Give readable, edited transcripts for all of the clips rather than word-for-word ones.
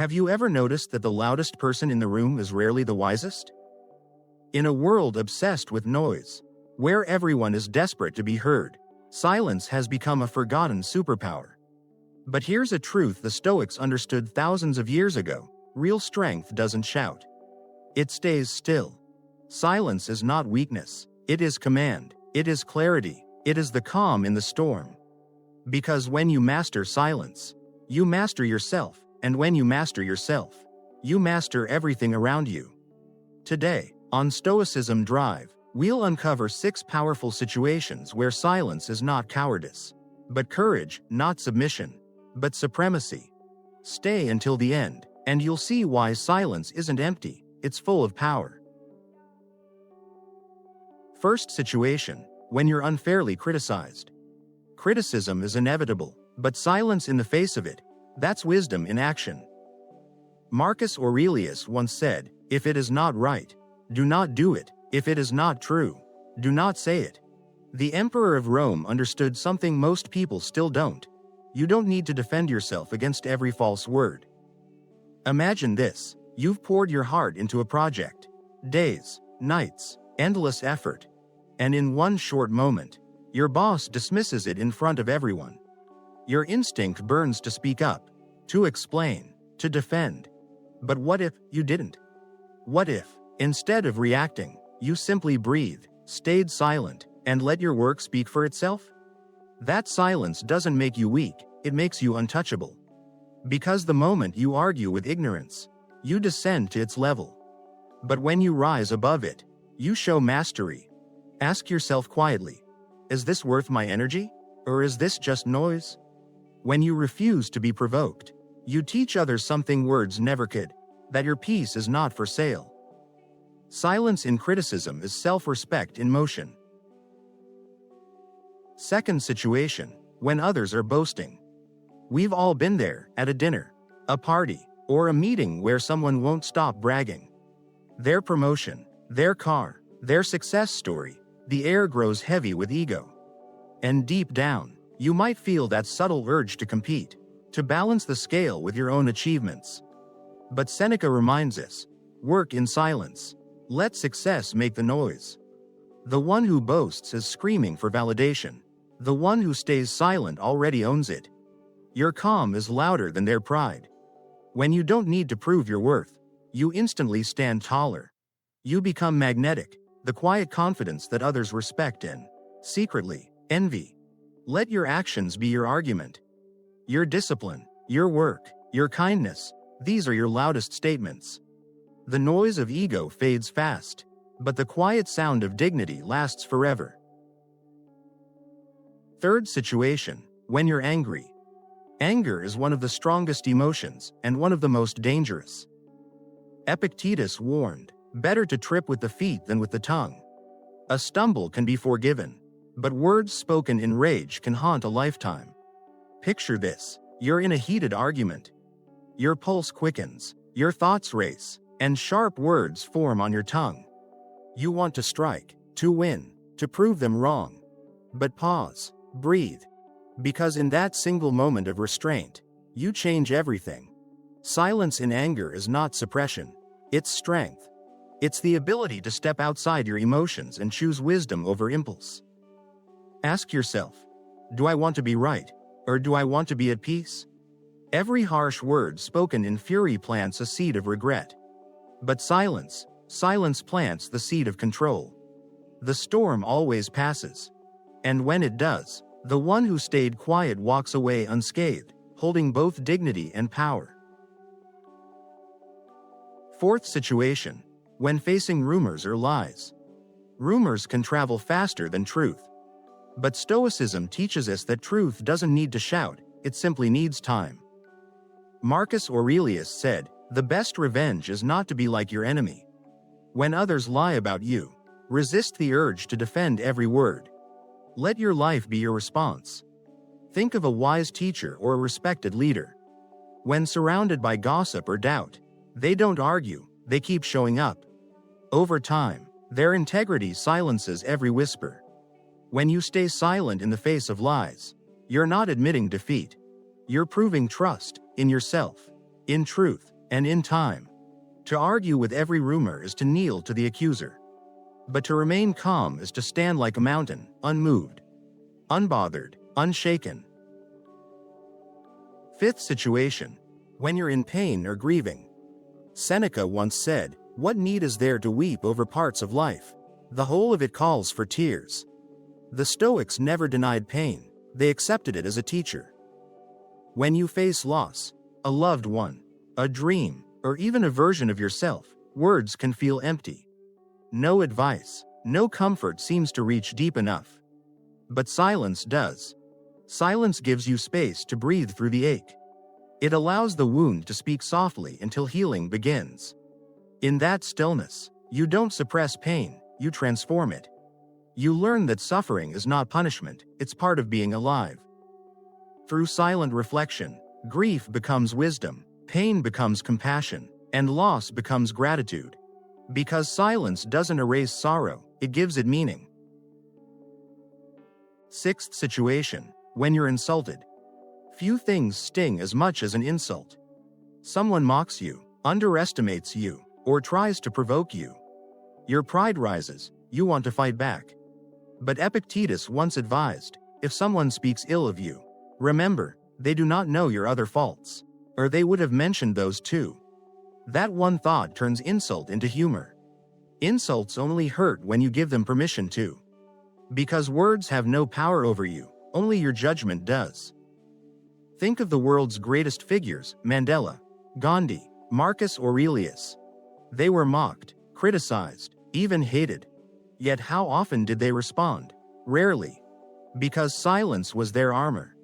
Have you ever noticed that the loudest person in the room is rarely the wisest? In a world obsessed with noise, where everyone is desperate to be heard, silence has become a forgotten superpower. But here's a truth the Stoics understood thousands of years ago: real strength doesn't shout. It stays still. Silence is not weakness, it is command, it is clarity, it is the calm in the storm. Because when you master silence, you master yourself, and when you master yourself, you master everything around you. Today, on Stoicism Drive, we'll uncover 6 powerful situations where silence is not cowardice, but courage, not submission, but supremacy. Stay until the end, and you'll see why silence isn't empty, it's full of power. First situation, when you're unfairly criticized. Criticism is inevitable, but silence in the face of it, that's wisdom in action. Marcus Aurelius once said, "If it is not right, do not do it. If it is not true, do not say it." The Emperor of Rome understood something most people still don't. You don't need to defend yourself against every false word. Imagine this: you've poured your heart into a project. Days, nights, endless effort. And in one short moment, your boss dismisses it in front of everyone. Your instinct burns to speak up, to explain, to defend. But what if you didn't? What if, instead of reacting, you simply breathed, stayed silent, and let your work speak for itself? That silence doesn't make you weak, it makes you untouchable. Because the moment you argue with ignorance, you descend to its level. But when you rise above it, you show mastery. Ask yourself quietly, is this worth my energy? Or is this just noise? When you refuse to be provoked, you teach others something words never could: that your peace is not for sale. Silence in criticism is self-respect in motion. Second situation, when others are boasting. We've all been there, at a dinner, a party, or a meeting where someone won't stop bragging. Their promotion, their car, their success story. The air grows heavy with ego. And deep down, you might feel that subtle urge to compete, to balance the scale with your own achievements. But Seneca reminds us, work in silence. Let success make the noise. The one who boasts is screaming for validation. The one who stays silent already owns it. Your calm is louder than their pride. When you don't need to prove your worth, you instantly stand taller. You become magnetic, the quiet confidence that others respect and, secretly, envy. Let your actions be your argument. Your discipline, your work, your kindness, these are your loudest statements. The noise of ego fades fast, but the quiet sound of dignity lasts forever. Third situation, when you're angry. Anger is one of the strongest emotions and one of the most dangerous. Epictetus warned, better to trip with the feet than with the tongue. A stumble can be forgiven, but words spoken in rage can haunt a lifetime. Picture this: you're in a heated argument. Your pulse quickens, your thoughts race, and sharp words form on your tongue. You want to strike, to win, to prove them wrong. But pause, breathe. Because in that single moment of restraint, you change everything. Silence in anger is not suppression, it's strength. It's the ability to step outside your emotions and choose wisdom over impulse. Ask yourself, do I want to be right, or do I want to be at peace? Every harsh word spoken in fury plants a seed of regret. But silence plants the seed of control. The storm always passes. And when it does, the one who stayed quiet walks away unscathed, holding both dignity and power. Fourth situation, when facing rumors or lies. Rumors can travel faster than truth. But Stoicism teaches us that truth doesn't need to shout, it simply needs time. Marcus Aurelius said, "The best revenge is not to be like your enemy." When others lie about you, resist the urge to defend every word. Let your life be your response. Think of a wise teacher or a respected leader. When surrounded by gossip or doubt, they don't argue, they keep showing up. Over time, their integrity silences every whisper. When you stay silent in the face of lies, you're not admitting defeat. You're proving trust in yourself, in truth, and in time. To argue with every rumor is to kneel to the accuser. But to remain calm is to stand like a mountain, unmoved, unbothered, unshaken. Fifth situation, when you're in pain or grieving. Seneca once said, "What need is there to weep over parts of life? The whole of it calls for tears." The Stoics never denied pain, they accepted it as a teacher. When you face loss, a loved one, a dream, or even a version of yourself, words can feel empty. No advice, no comfort seems to reach deep enough. But silence does. Silence gives you space to breathe through the ache. It allows the wound to speak softly until healing begins. In that stillness, you don't suppress pain, you transform it. You learn that suffering is not punishment, it's part of being alive. Through silent reflection, grief becomes wisdom, pain becomes compassion, and loss becomes gratitude. Because silence doesn't erase sorrow, it gives it meaning. Sixth situation, when you're insulted. Few things sting as much as an insult. Someone mocks you, underestimates you, or tries to provoke you. Your pride rises, you want to fight back. But Epictetus once advised, if someone speaks ill of you, remember, they do not know your other faults, or they would have mentioned those too. That one thought turns insult into humor. Insults only hurt when you give them permission to. Because words have no power over you, only your judgment does. Think of the world's greatest figures, Mandela, Gandhi, Marcus Aurelius. They were mocked, criticized, even hated. Yet how often did they respond? Rarely. Because silence was their armor.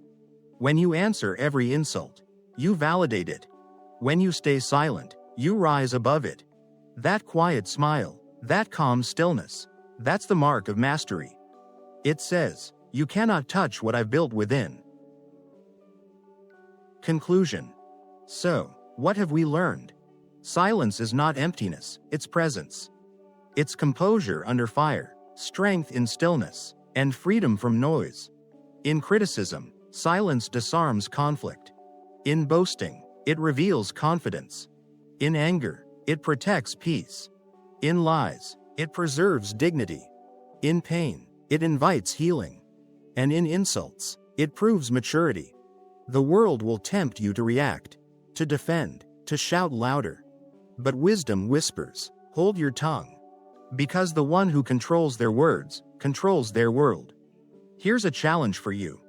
When you answer every insult, you validate it. When you stay silent, you rise above it. That quiet smile, that calm stillness, that's the mark of mastery. It says, you cannot touch what I've built within. Conclusion. So, what have we learned? Silence is not emptiness, it's presence. It's composure under fire, strength in stillness, and freedom from noise. In criticism, silence disarms conflict. In boasting, it reveals confidence. In anger, it protects peace. In lies, it preserves dignity. In pain, it invites healing. And in insults, it proves maturity. The world will tempt you to react, to defend, to shout louder. But wisdom whispers, hold your tongue. Because the one who controls their words, controls their world. Here's a challenge for you.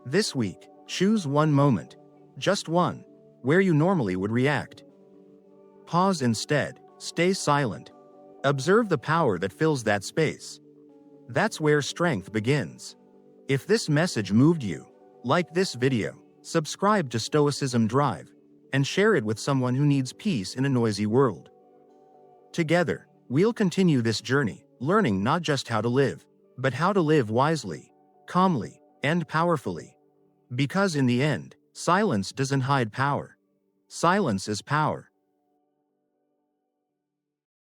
This week, choose one moment, just one, where you normally would react. Pause instead, stay silent. Observe the power that fills that space. That's where strength begins. If this message moved you, like this video, subscribe to Stoicism Drive, and share it with someone who needs peace in a noisy world. Together, we'll continue this journey, learning not just how to live, but how to live wisely, calmly, and powerfully. Because in the end, silence doesn't hide power. Silence is power.